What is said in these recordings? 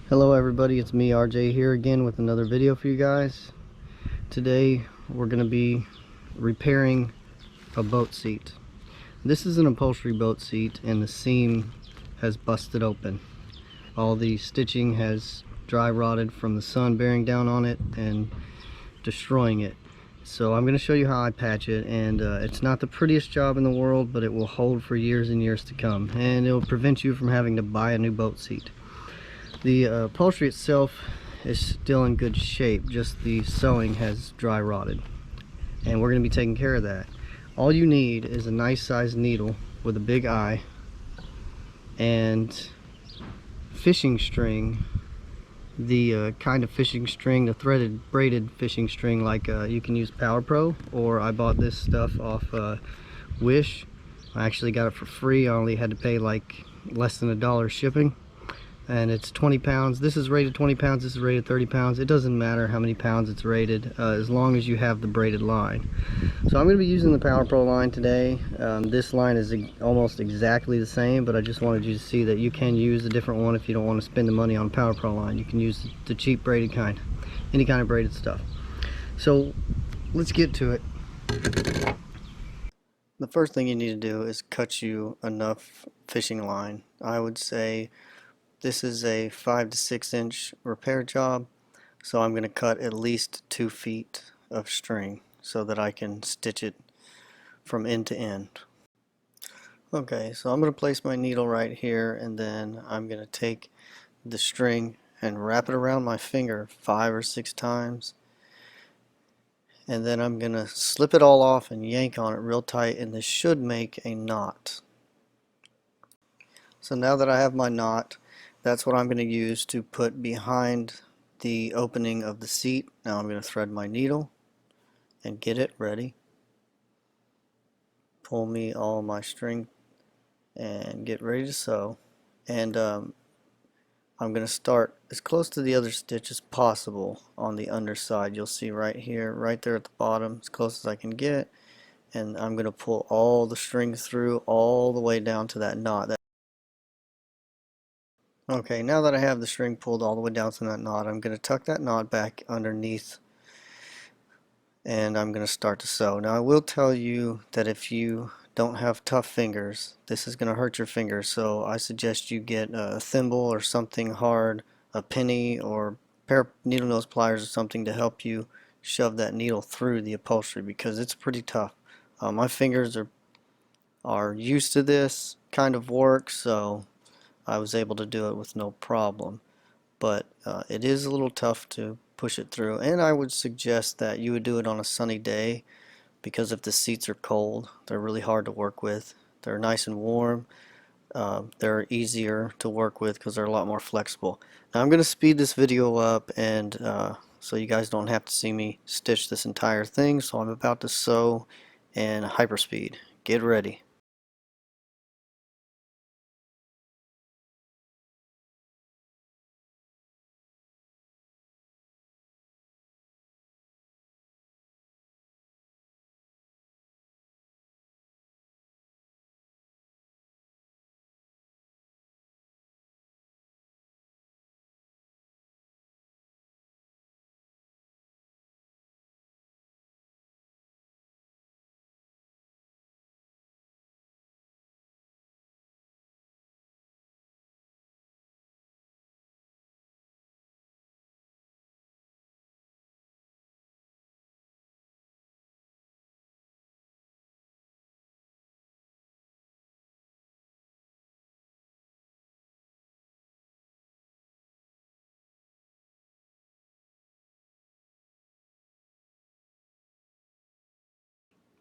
Hello everybody, it's me RJ here again with another video for you guys. Today we're going to be repairing a boat seat. This is an upholstery boat seat and the seam has busted open. All the stitching has dry rotted from the sun bearing down on it and destroying it. So I'm going to show you how I patch it, and it's not the prettiest job in the world, but it will hold for years and years to come, and it will prevent you from having to buy a new boat seat. The upholstery itself is still in good shape, just the sewing has dry rotted, and we're going to be taking care of that. All you need is a nice sized needle with a big eye and fishing string, the kind of fishing string, the threaded braided fishing string, like you can use Power Pro, or I bought this stuff off Wish. I actually got it for free. I only had to pay like less than $1 shipping, and it's 20 pounds. This is rated 20 pounds, this is rated 30 pounds. It doesn't matter how many pounds it's rated, as long as you have the braided line. So I'm going to be using the Power Pro line today. This line is almost exactly the same, but I just wanted you to see that you can use a different one if you don't want to spend the money on Power Pro line. You can use the cheap braided kind, any kind of braided stuff. So let's get to it. The first thing you need to do is cut you enough fishing line. I would say this is a 5 to 6 inch repair job, so I'm going to cut at least 2 feet of string so that I can stitch it from end to end. Okay, so I'm going to place my needle right here, and then I'm going to take the string and wrap it around my finger 5 or 6 times, and then I'm going to slip it all off and yank on it real tight, and this should make a knot. So now that I have my knot, that's what I'm going to use to put behind the opening of the seat. Now I'm going to thread my needle and get it ready. Pull me all my string and get ready to sew. And I'm going to start as close to the other stitch as possible on the underside. You'll see right here, right there at the bottom, as close as I can get. And I'm going to pull all the string through all the way down to that knot. Okay, now that I have the string pulled all the way down to that knot, I'm going to tuck that knot back underneath, and I'm going to start to sew. Now I will tell you that if you don't have tough fingers, this is going to hurt your fingers, so I suggest you get a thimble or something hard, a penny or a pair of needle nose pliers or something to help you shove that needle through the upholstery, because it's pretty tough. My fingers are used to this kind of work, so I was able to do it with no problem, but it is a little tough to push it through, and I would suggest that you would do it on a sunny day, because if the seats are cold, they're really hard to work with. They're nice and warm. They're easier to work with because they're a lot more flexible. Now I'm going to speed this video up, and so you guys don't have to see me stitch this entire thing, so I'm about to sew in hyperspeed. Get ready.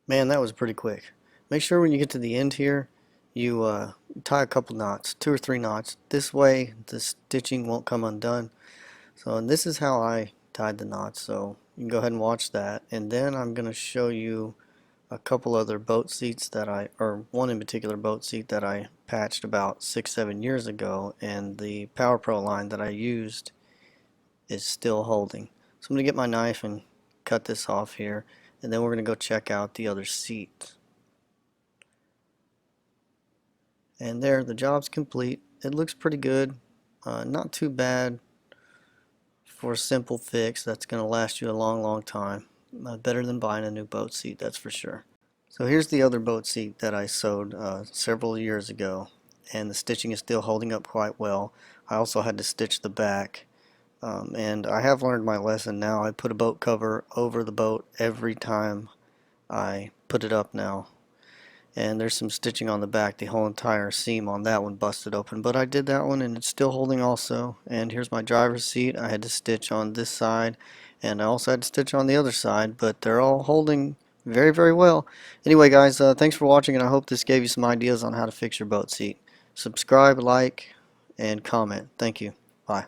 Man, that was pretty quick. Make sure when you get to the end here, you tie a couple knots, 2 or 3 knots. This way the stitching won't come undone. So, and this is how I tied the knots, so you can go ahead and watch that. And then I'm going to show you a couple other boat seats that or one in particular boat seat that I patched about 6-7 years ago, and the Power Pro line that I used is still holding. So I'm going to get my knife and cut this off here, and then we're going to go check out the other seat. And there, the job's complete. It looks pretty good, not too bad for a simple fix that's going to last you a long time. Better than buying a new boat seat, that's for sure. So here's the other boat seat that I sewed several years ago, and the stitching is still holding up quite well. I also had to stitch the back, and I have learned my lesson now. I put a boat cover over the boat every time I put it up now. And there's some stitching on the back. The whole entire seam on that one busted open, but I did that one and it's still holding also. And here's my driver's seat. I had to stitch on this side and I also had to stitch on the other side, but they're all holding very well. Anyway guys, thanks for watching, and I hope this gave you some ideas on how to fix your boat seat. Subscribe, like, and comment. Thank you. Bye.